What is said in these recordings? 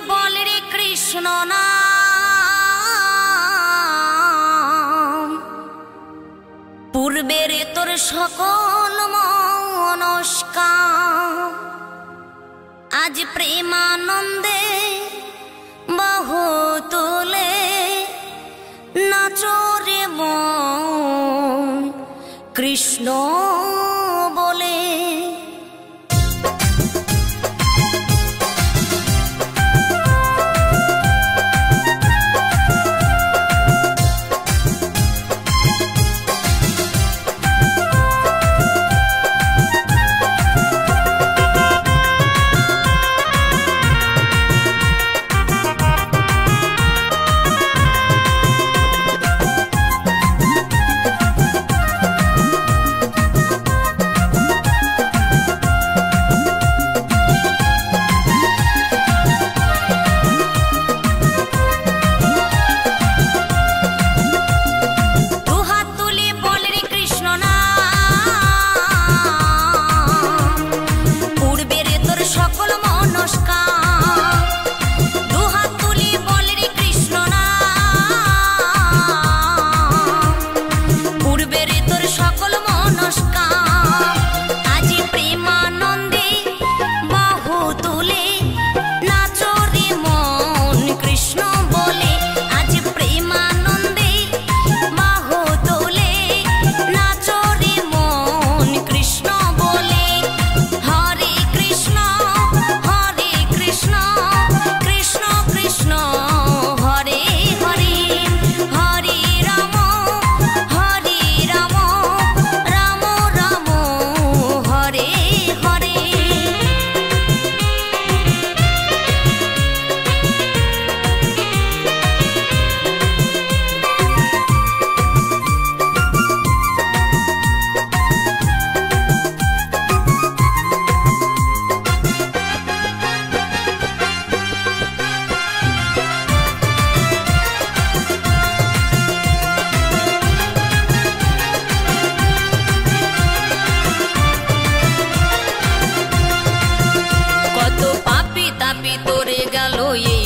বল রে কৃষ্ণ নাম, পূর্বের তোর সকল মনস্কাম আজ প্রেমানন্দে বহু তুলে নাচরে মন কৃষ্ণ বলে।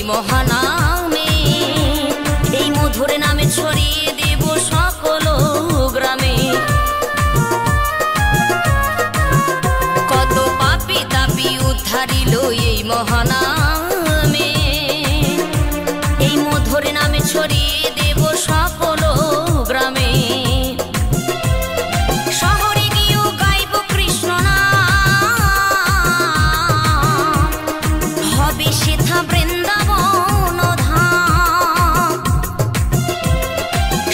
মহানামে এই মধুর নামে ছড়িয়ে দেব সকল গ্রামে। কত পাপী তাপী উদ্ধারিল এই মহানামে, এই মধুর নামে ছড়িয়ে দেব সকল গ্রামে। শহরে গিয়েও গাইব কৃষ্ণ নাম, হবে সেথা বৃন্দাবন ধাম।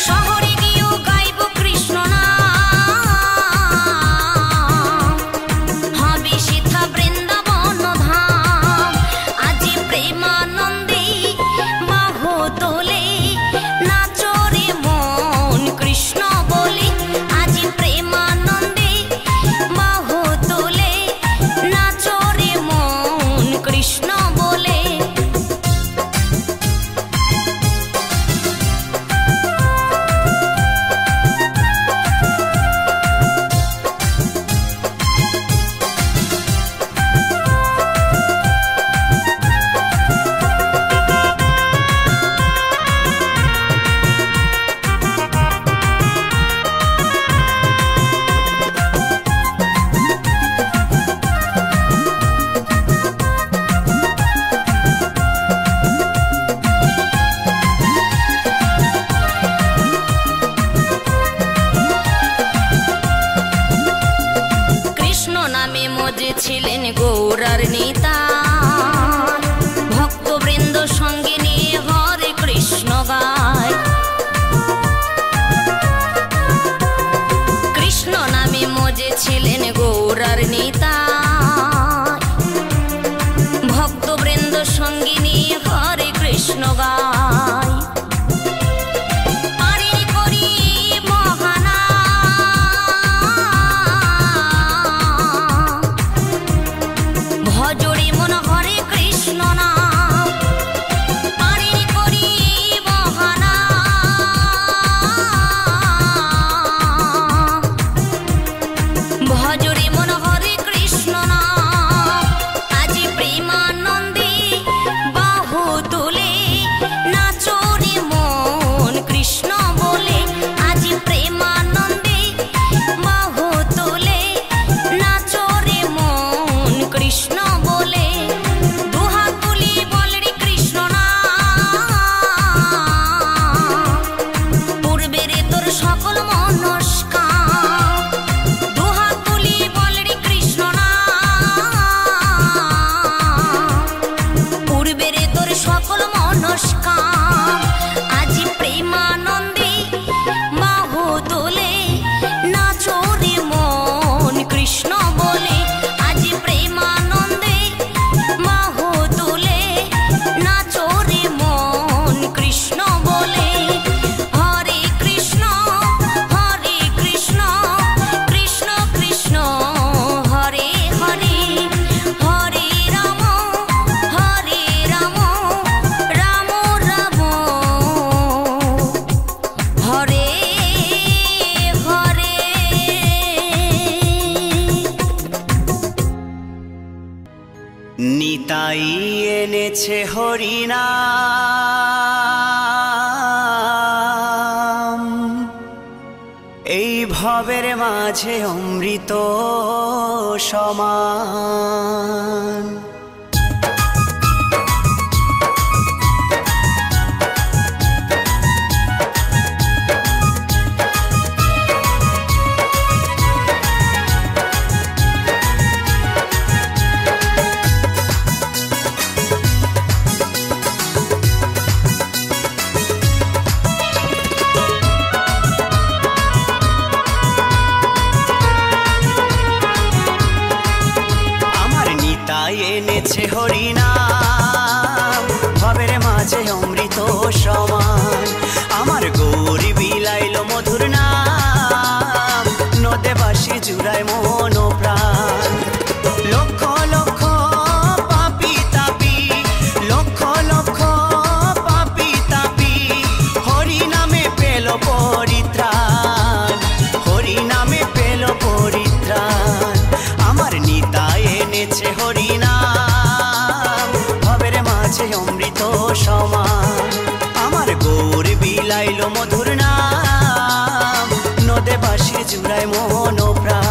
শহরে গিয়েও গাইব কৃষ্ণ নাম, হবে সেথা বৃন্দাবন ধাম। আজ প্রেমানন্দে বাহু তোলে নাচরে মন কৃষ্ণ বলে। আজ প্রেমানন্দে বাহু তোলে নাচরে মন কৃষ্ণ বলে। ছিলেন গৌরার নেতা, ভক্তবৃন্দ সঙ্গে নিয়ে হরে কৃষ্ণ গায়। কৃষ্ণ নামে মজে ছিলেন গৌরার নেতা, ভক্তবৃন্দ সঙ্গে নিয়ে হরে কৃষ্ণ গায়। ভজরে মন হরে কৃষ্ণ নাম, পারের করি বহানা। ভজরে মন হরে কৃষ্ণ নাম, আজ প্রেমানন্দে বাহু নিতাই এনেছে হরিনাম, এই ভবের মাঝে অমৃত সমান। এনেছে হরিনাম, ভবের মাঝে অমৃত সমান। আমার গৌরী বিলাইল মধুর নাম, নদে বাসি জুড়ায় মন প্রাণ। লক্ষ লক্ষ পাপি তাপি, লক্ষ লক্ষ পাপি তাপি, হরিনামে পেল পরিত্রাণ, হরিনামে পেল পরিত্রাণ। আমার নিতাই এনেছে হরিনাম, ভবের মাঝে অমৃত সমান। আমার গৌর বিলাইল মধুর নাম, নদে বাসি জুড়ায় মন প্রাণ।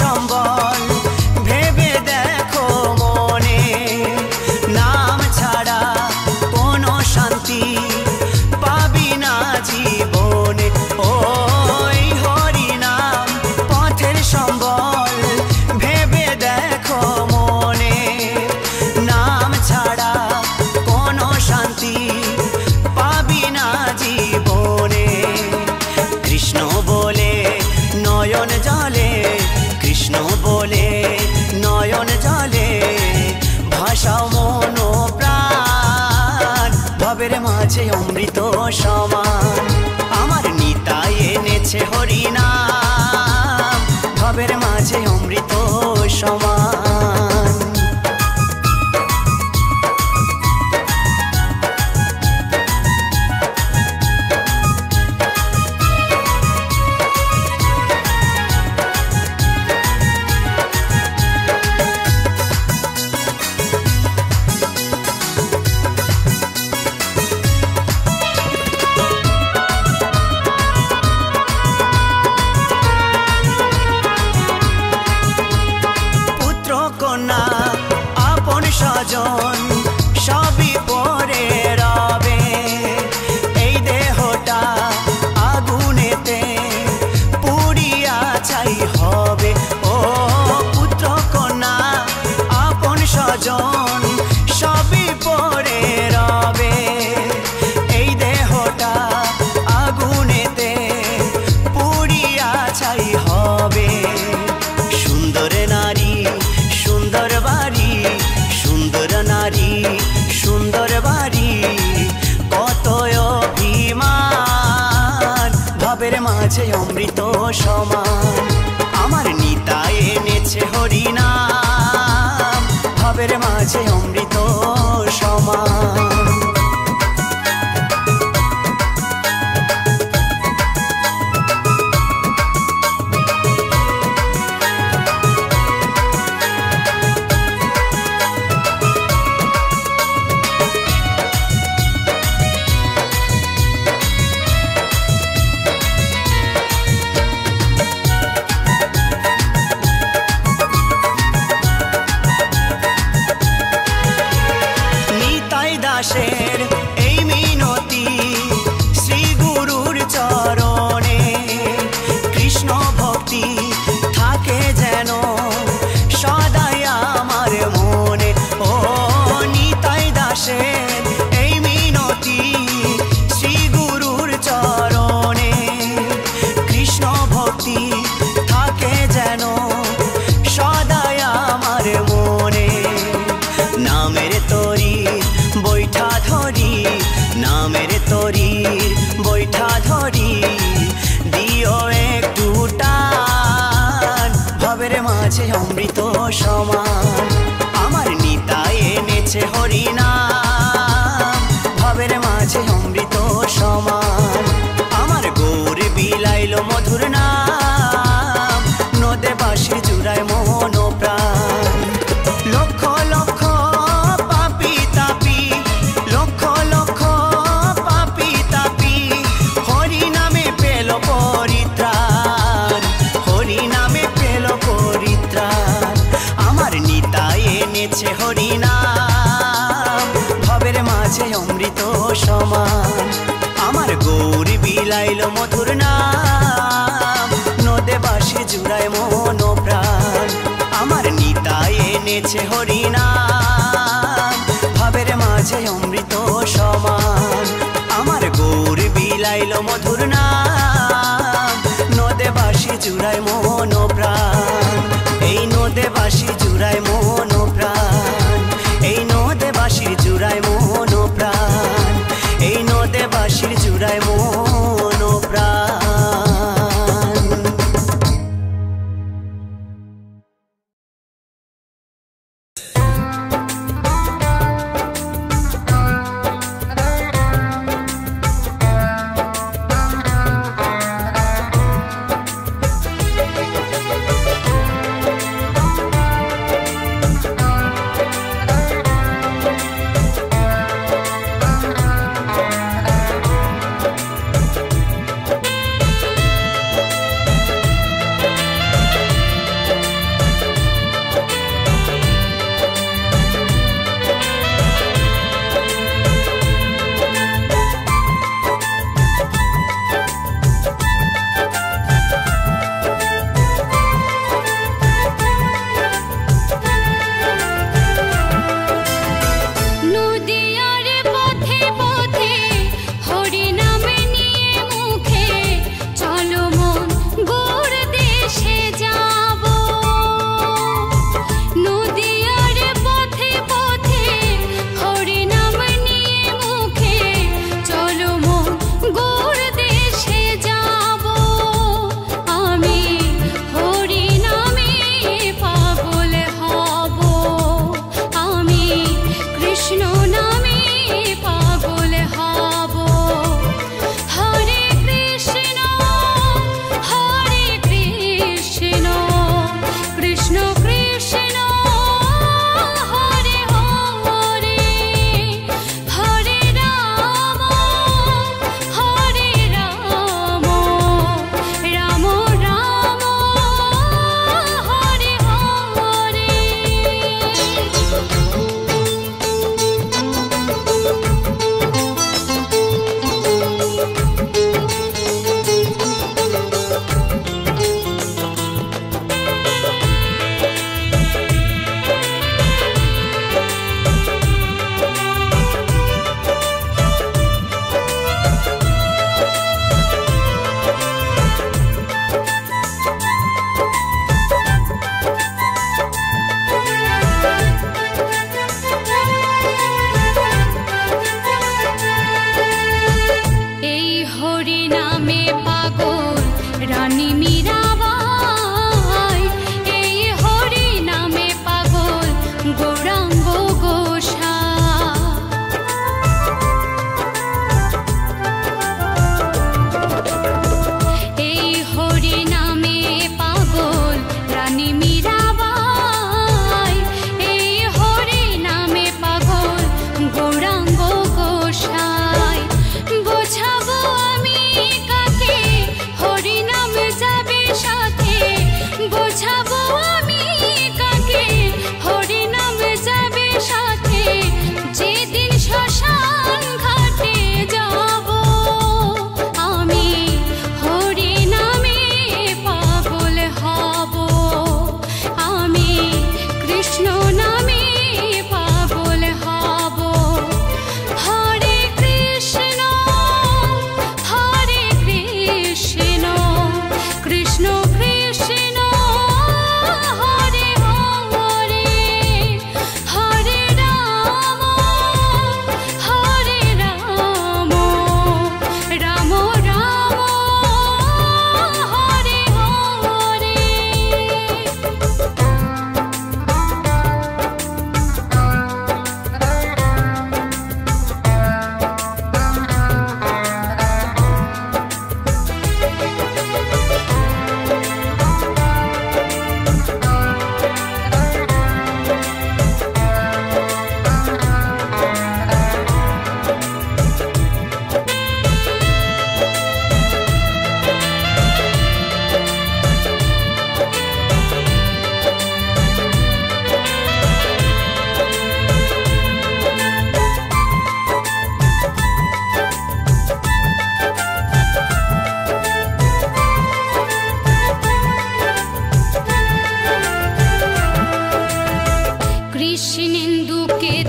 সম্বল ভেবে দেখো মনে, নাম ছাড়া কোনো শান্তি পাবি না জীবনে। ওই হরি নাম পথের সম্বল ভেবে দেখো মনে, নাম ছাড়া কোনো শান্তি পাবি না জীবনে। কৃষ্ণ বলে নয়ন জলে, কৃষ্ণ বলে নয়ন জলে, ভাষাও মন প্রাণ, ভবের মাঝে অমৃত সমান। আমার নিতাই এনেছে হরিনাম, ভবের মাঝে অমৃত সমান। কন্যা আপন স্বজন সবই পরে রবে, এই দেহটা আগুনেতে পুড়িয়া ছাই হবে। ও পুত্র কন্যা আপন স্বজন সবই পরে রবে, এই দেহটা আগুনেতে পুড়িয়া ছাই হবে। সুন্দর নারী সুন্দর বাড়ি, সুন্দর নারী সুন্দর বাড়ি, কত অভিমান, ভবের মাঝে অমৃত সমান। আমার নিতাই এনেছে হরিনাম, ভবের মাঝে অমৃত সমান। অমৃত সমান আমার নিতাই এনেছে হরিনাম ভাবের মাঝে অমৃত সমান আমার গৌর বিলাইল মধুর নাম নদে বাঁশি জুড়ায় মন প্রাণ লক্ষ লক্ষ পাপি তাপি লক্ষ লক্ষ পাপি তাপি হরি নামে পেল পরিত্রাণ হরি নামে পেল পরিত্রাণ আমার নিতাই এনেছে হরিনাম ভবের মাঝে অমৃত সমান আমার গৌর বিলাইল মধুর নাম নদে বাঁশি জুড়ায় মন প্রাণ আমার নিতাই এনেছে হরিনাম ভাবের মাঝে অমৃত সমান আমার গৌর বিলাইল মধুর নাম নদে বাঁশি জুড়ায় মন প্রাণ এই নদে বাঁশি জুড়ায় মন প্রাণ এই নদে বাঁশি জুড়ায় মন প্রাণ এই নদে বাঁশি জুড়ায় মন প্রাণ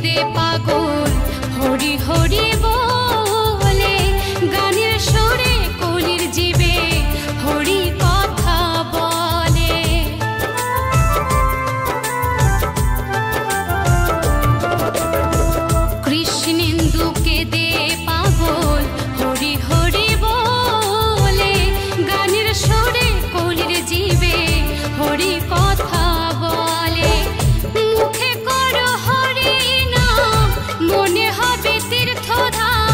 দে পাগল হরি হরি বলে গানের সুরে কলির জীবে হরি কথা বলে কৃষ্ণেন্দুকে দে পাগল হরি হরি বলে গানের সুরে কলির জীবে হরি কথা বলে মুখে করো হরি নাম মনে হবে তীর্থধাম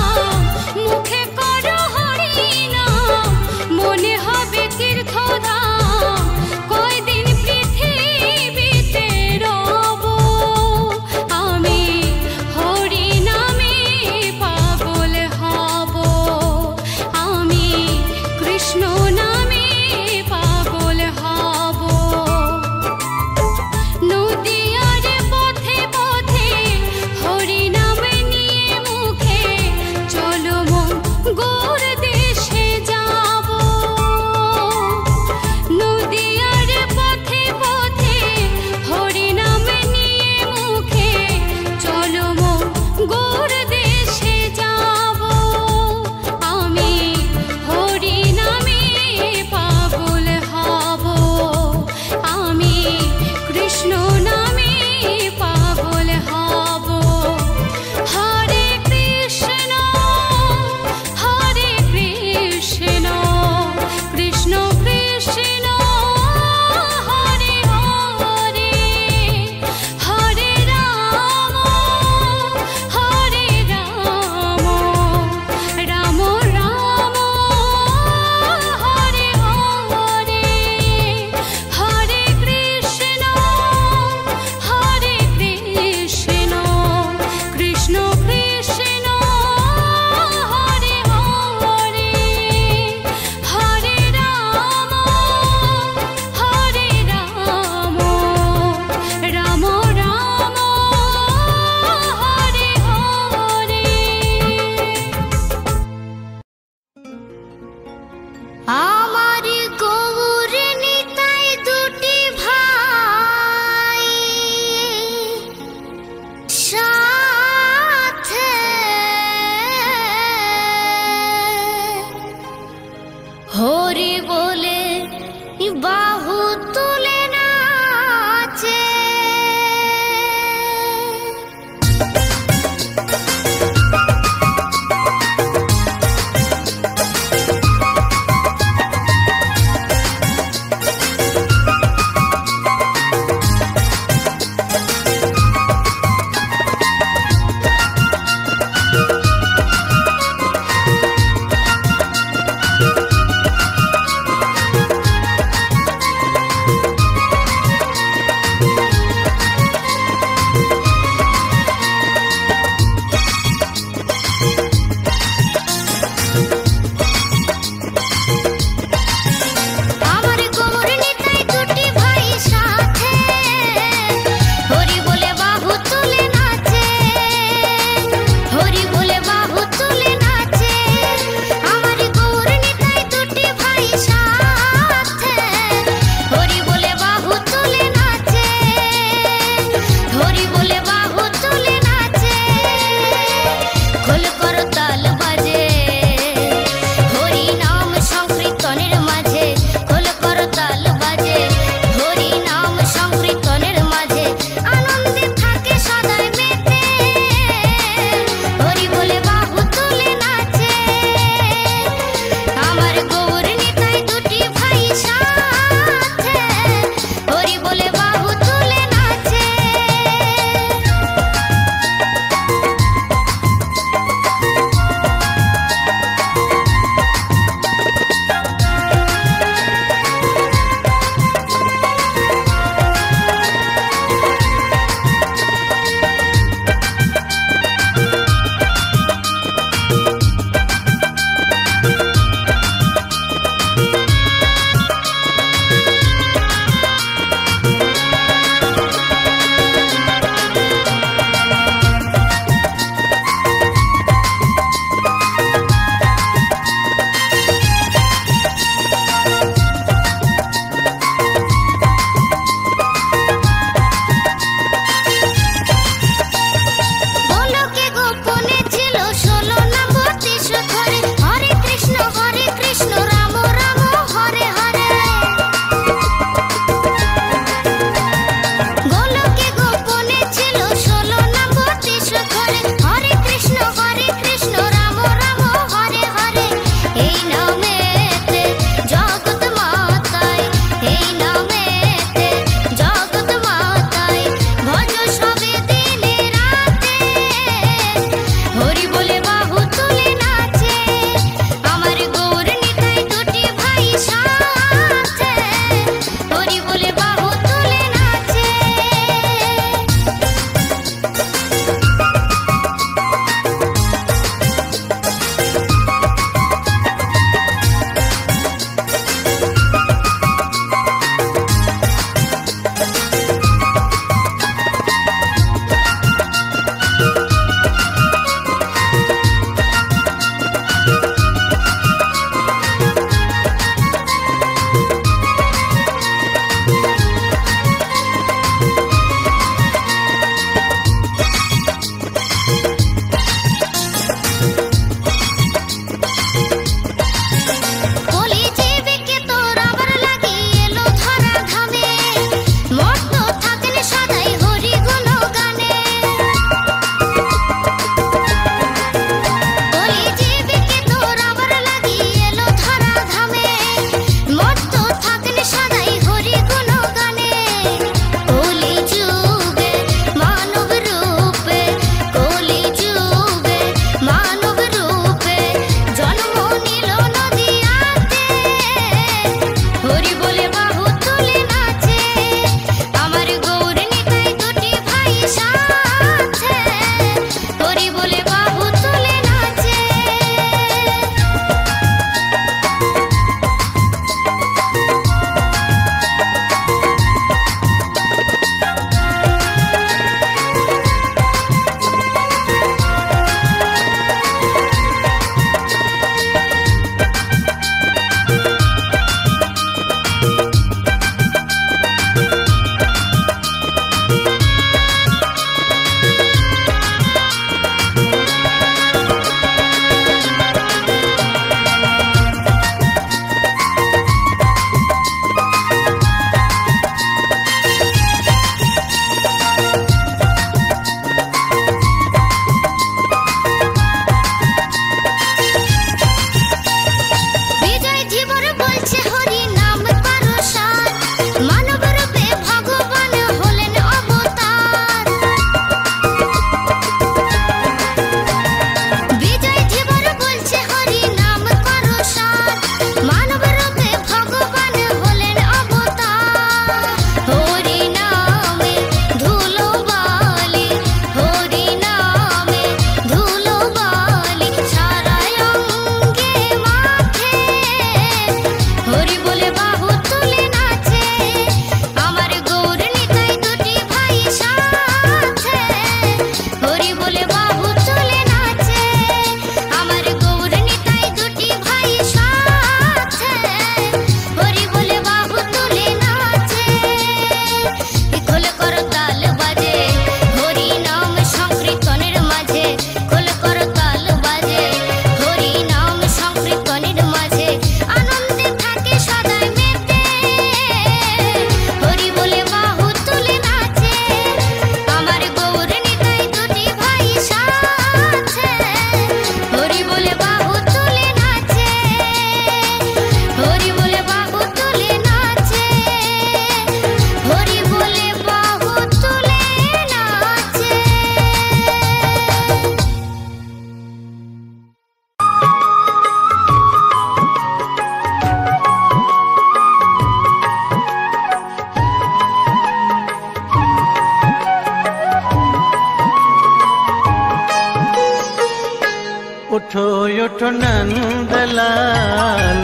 ওঠো ওঠো নন্দলাল,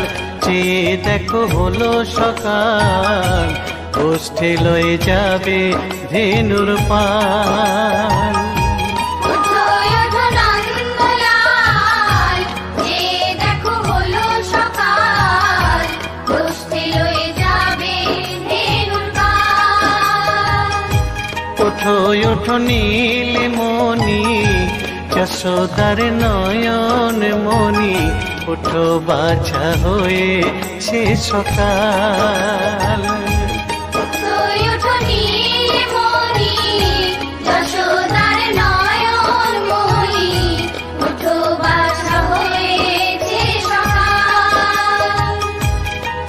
চেয়ে দেখো হলো সকাল, গোষ্ঠী লয়ে যাবে ধেনুর পাল। ওঠো ওঠো নন্দলাল, চেয়ে দেখো হলো সকাল, গোষ্ঠী লয়ে যাবে ধেনুর পাল। ওঠো ওঠো নীলমণি, যশোদার নয়ন মণি, ওঠো বাছা হয়েছে সকাল। ওঠো ওঠো নীলমণি, যশোদার নয়ন মণি, ওঠো বাছা হয়েছে সকাল।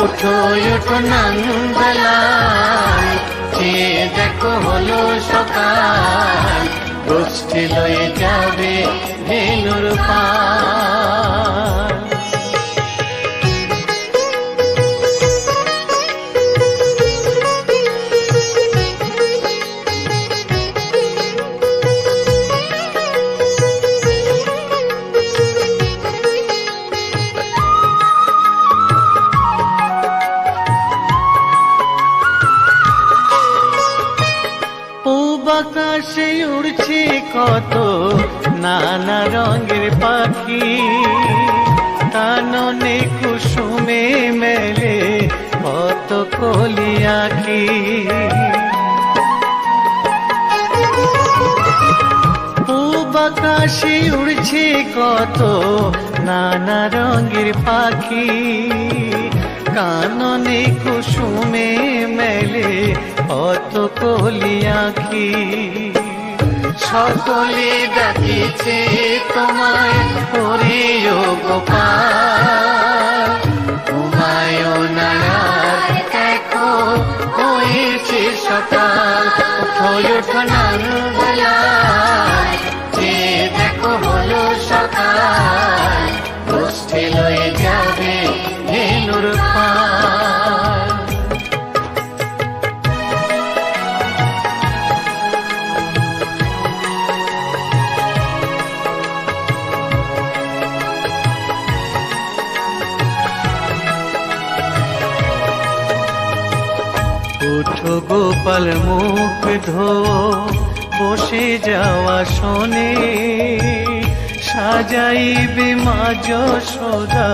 ওঠো ওঠো নন্দলাল, চেয়ে দেখো হলো সকাল, গোষ্ঠী লয়ে যাবে ধেনুর পাল। আকাশে উড়ছে কত নানা রঙের পাখি, কাননে কুসুমে মেলে কত কলি আঁখি। পূব আকাশে উড়ছে কত নানা রঙের পাখি, কাননে কুসুমে মেলে কত কলি আঁখি। সকলে ডাকিছে তোমায় ওরে ও গোপাল, ঘুমায় না আর দেখো হয়েছে সকাল। ওঠো ওঠো নন্দলাল, চেয়ে দেখো হলো সকাল, গোষ্ঠী লয়ে যাবে ধেনুর পাল। ওঠো গোপাল মুখ ধো, বসে যাওয়া শোনে, সাজাইবে মা যশোদা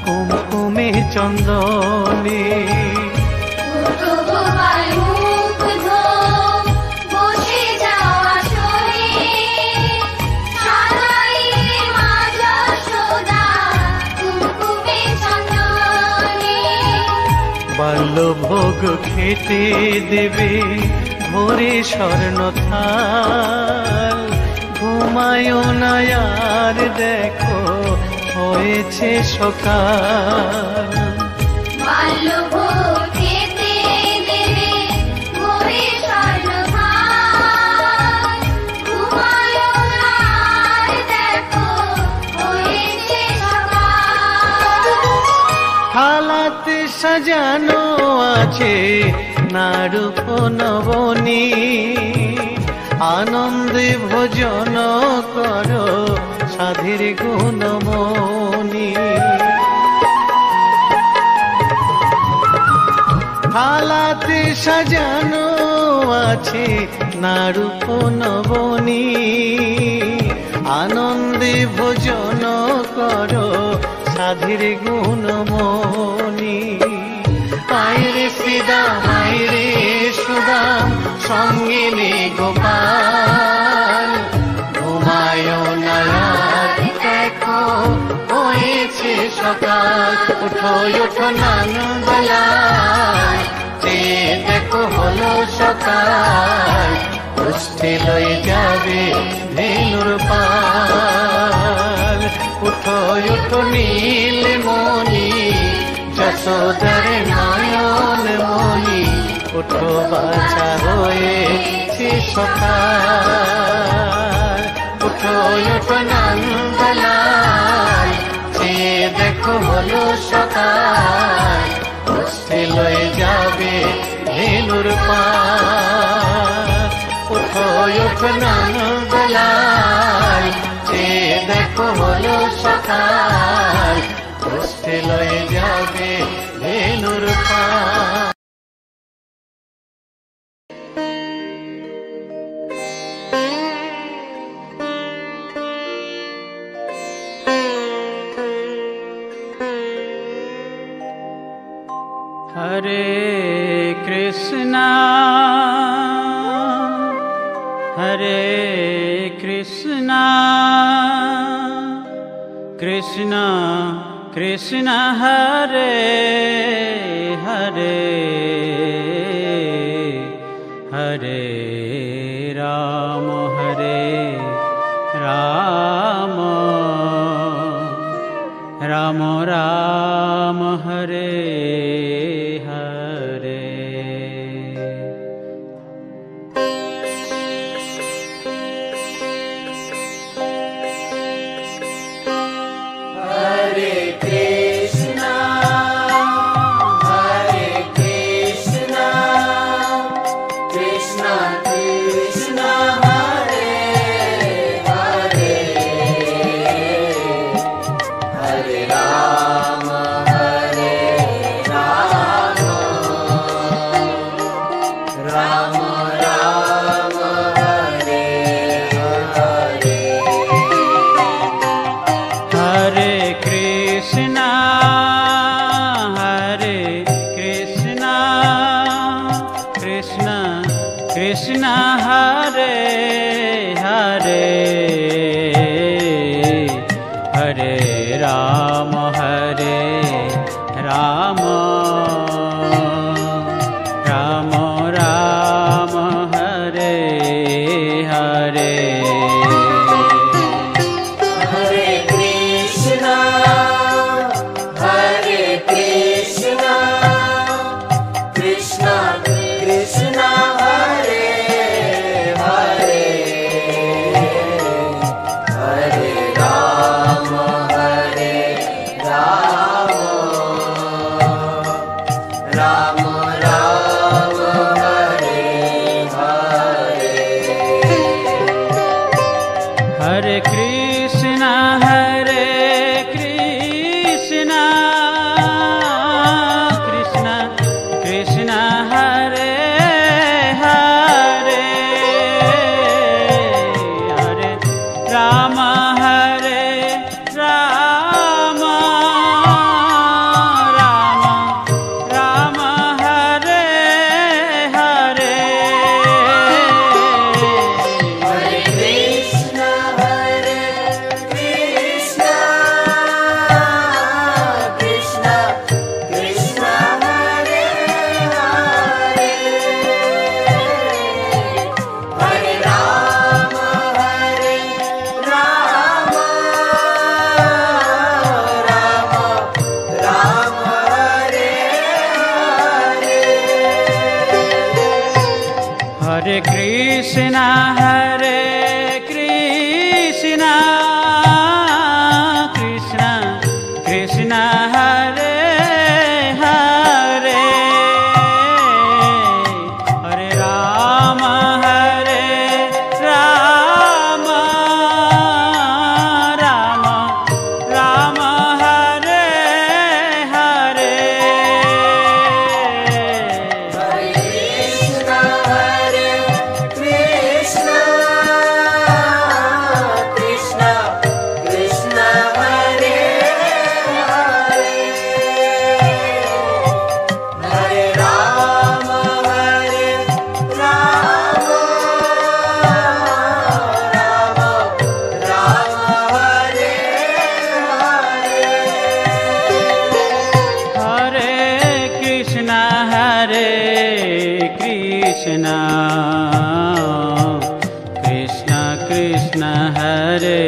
কুমকুমে চন্দনে। ওঠো গোপাল মুখ ধো, বসে যাওয়া শোনে, সাজাইবে মা যশোদা কুমকুমে চন্দনে। বাল্যভোগ খেতে দেবে ভোরে স্বর্ণ থাল, ঘুমায় না আর দেখো হয়েছে সকাল। বাল্যভোগ খেতে দেবে ভোরে স্বর্ণ থাল, ঘুমায় না আর দেখো হয়েছে সকাল। থালাতে সাজানো আছে নারূপ নবনী, আনন্দে ভোজন করো সাধীর গুণমণি। থালাতে সাজানো আছে নারূপ নবনী, আনন্দে ভোজন করো সাধীর গুণমণি। আয়রে শ্রীদাম আয়রে সুদাম, সঙ্গে নে গোপাল, ঘুমায় না আর দেখো হয়েছে সকাল। ওঠো ওঠো নন্দলাল, চেয়ে দেখো হলো সকাল, গোষ্ঠী লয়ে যাবে ধেনুর পাল। ওঠো ওঠো নীলমণি, যশোদার নয়ন মণি, ওঠো বাছা হয়েছে সকাল। ওঠো ওঠো নন্দলাল, চেয়ে দেখো হলো সকাল, গোষ্ঠী লয়ে যাবে ধেনুর পাল। ওঠো ওঠো নন্দলাল, চেয়ে দেখো দেখো হলো সকাল, কষ্টে লয়ে যাবে ধেনুর পাল। हरे कृष्णा कृष्णा कृष्णा हरे हरे हरे राम राम राम राम हरे हरे। हरे कृष्णा कृष्णा कृष्णा हरे हरे हरे राम राम राम हरे हरे। हरे कृष्णा कृष्णा कृष्णा हरे हरे हरे राम राम राम हरे हरे। हरे कृष्णा कृष्णा कृष्णा हरे हरे हरे राम राम राम हरे हरे। हरे कृष्णा कृष्णा कृष्णा हरे हरे हरे राम राम राम हरे हरे। हरे कृष्णा कृष्णा कृष्णा हरे हरे हरे राम राम राम हरे हरे। हरे कृष्णा कृष्णा कृष्णा हरे हरे हरे राम राम राम हरे हरे। हरे कृष्णा कृष्णा कृष्णा हरे हरे हरे राम राम हरे हरे। हरे कृष्णा कृष्णा कृष्णा हरे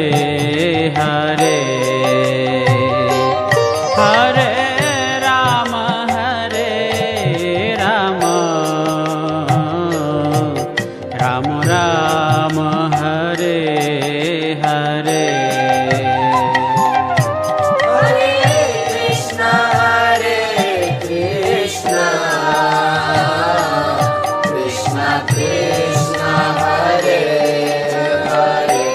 हरे हरे राम राम राम हरे हरे। हरे Krishna Krishna Krishna Hare Hare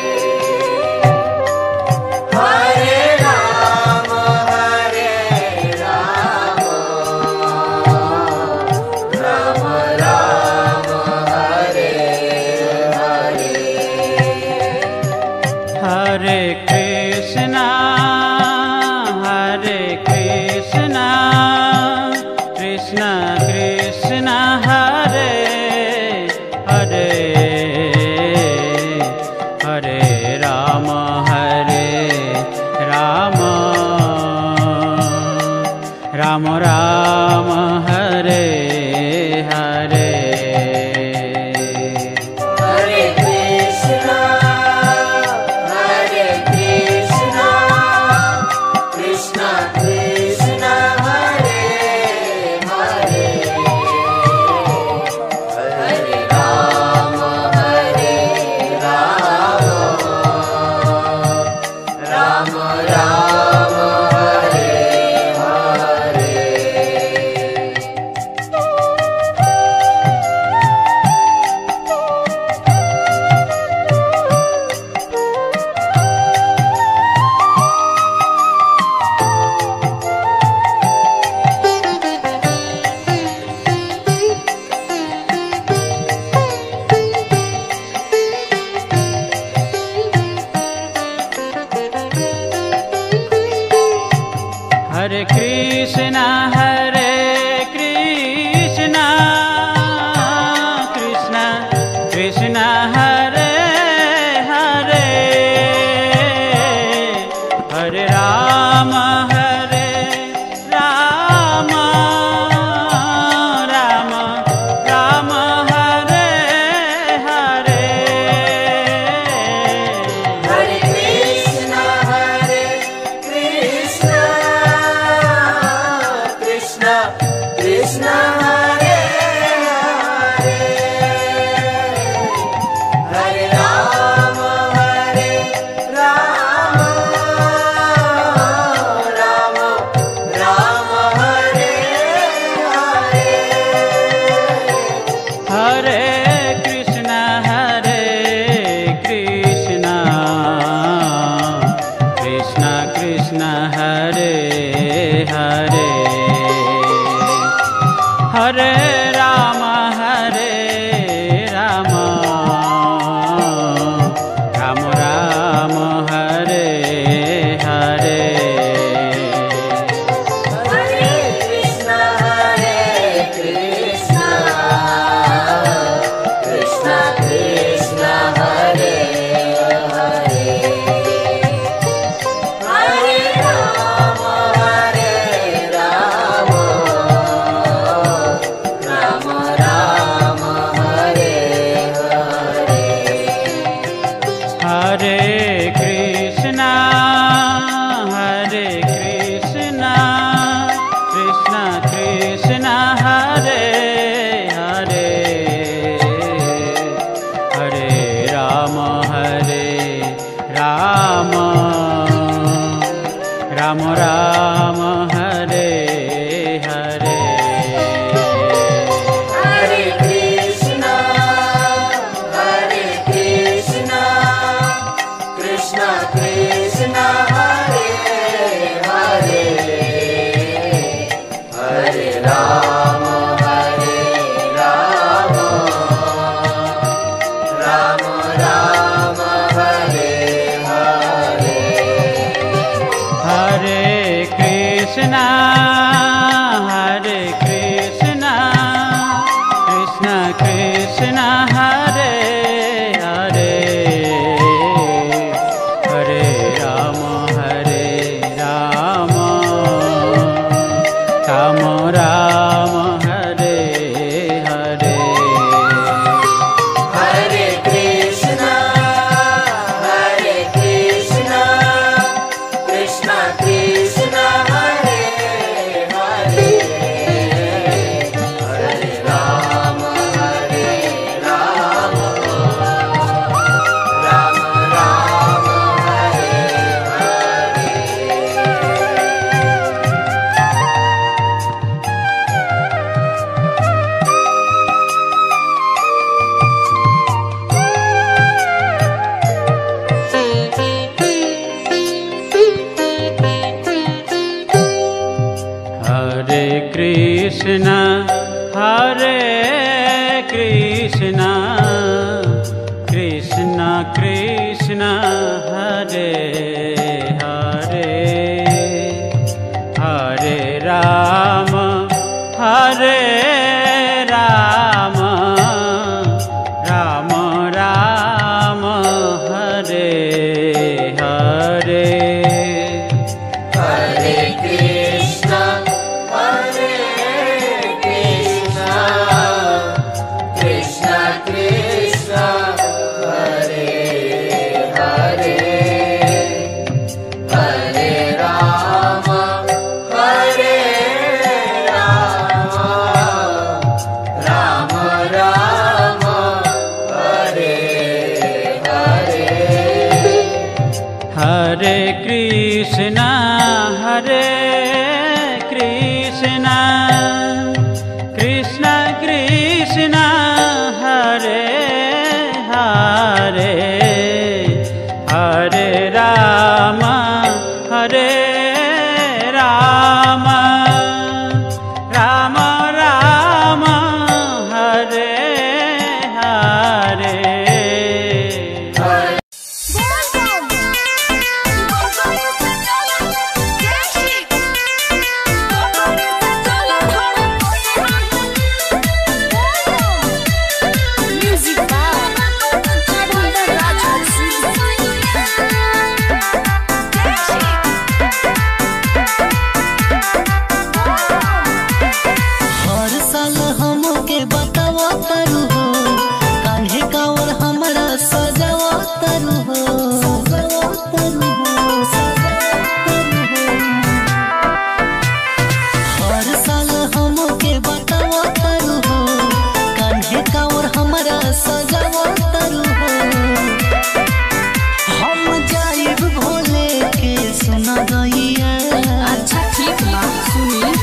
Hare Krishna, Hare Krishna, Krishna Krishna, Hare Hare, Hare Rama, Hare Rama, Rama Rama, Hare Hare. Hare Krishna, Hare Krishna, Krishna Krishna, Hare Hare, Hare Rama, Hare Rama, Rama Rama, Hare Hare. Hare Krishna, Hare Krishna, Krishna Krishna, Hare Hare, Hare Rama, Hare Rama, Rama Rama, Hare Hare. Hare Krishna, Hare Krishna, Krishna Krishna, Hare Hare, Hare Rama, Hare Rama, Rama Rama, Hare Hare. Hare Krishna, Hare Krishna, Krishna Krishna, Hare Hare, Hare Rama, Hare Rama, Rama Rama, Hare Hare. Hare Krishna, Hare Krishna, Krishna Krishna, Hare Hare, Hare Rama, Hare Rama, Rama Rama, Hare Hare. Hare Krishna, Hare Krishna, Krishna Krishna, Hare Hare, Hare Rama, Hare Rama, Rama Rama, Hare Hare. Hare Krishna, Hare Krishna, Krishna Krishna, Hare Hare, Hare Rama, Hare Rama, Rama Rama, Hare Hare. Hare Krishna, Hare Krishna, Krishna Krishna, Hare Hare, Hare Rama, Hare Rama, Rama Rama, Hare Hare. Hare Krishna, Hare Krishna, Krishna Krishna, Hare Hare, Hare Rama, Hare Rama, Rama Rama, Hare Hare. Hare Krishna, Hare Krishna, Krishna Krishna Krishna Hare Hare Hare Ram हरे राम राम राम हरे हरे हरे कृष्णा कृष्णा कृष्णा हरे हरे हरे राम राम राम हरे हरे हरे कृष्ण कृष्ण कृष्ण हरे हरे हरे राम राम राम हरे हरे हर साल हमके बतावा तारू हो कान्हे कावर हमरा सजावा तारू हो हर साल हमके बतावा तारू हो कान्हे कावर हमरा सजावा तारू हो हम जाइब भोले के सुना गईया अच्छा ठीक बा सुनी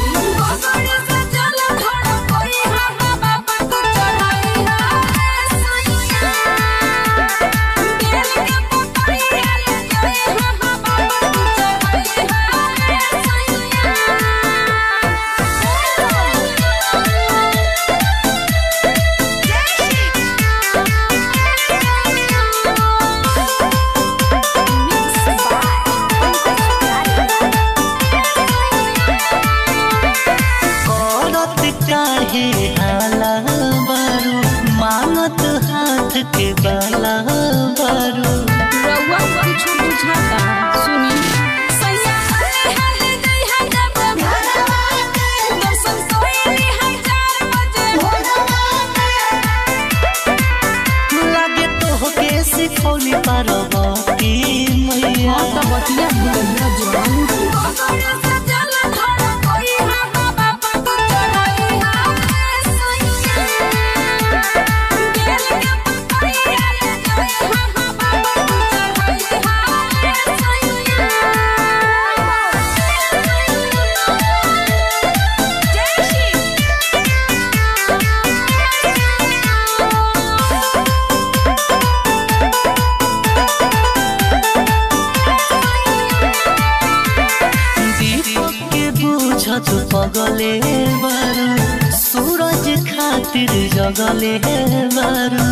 काहे हाला बारू मांगत हाथ के बाला बारू रउआ कुछ बुझाता सुनी सैया हले गई है जब दर्शन सोई है 4 बजे लागे तो के सिखौली पारवा की मैया त बतिया भूलिया जवान तू पगले बारू सूरज खातिर जगले बारू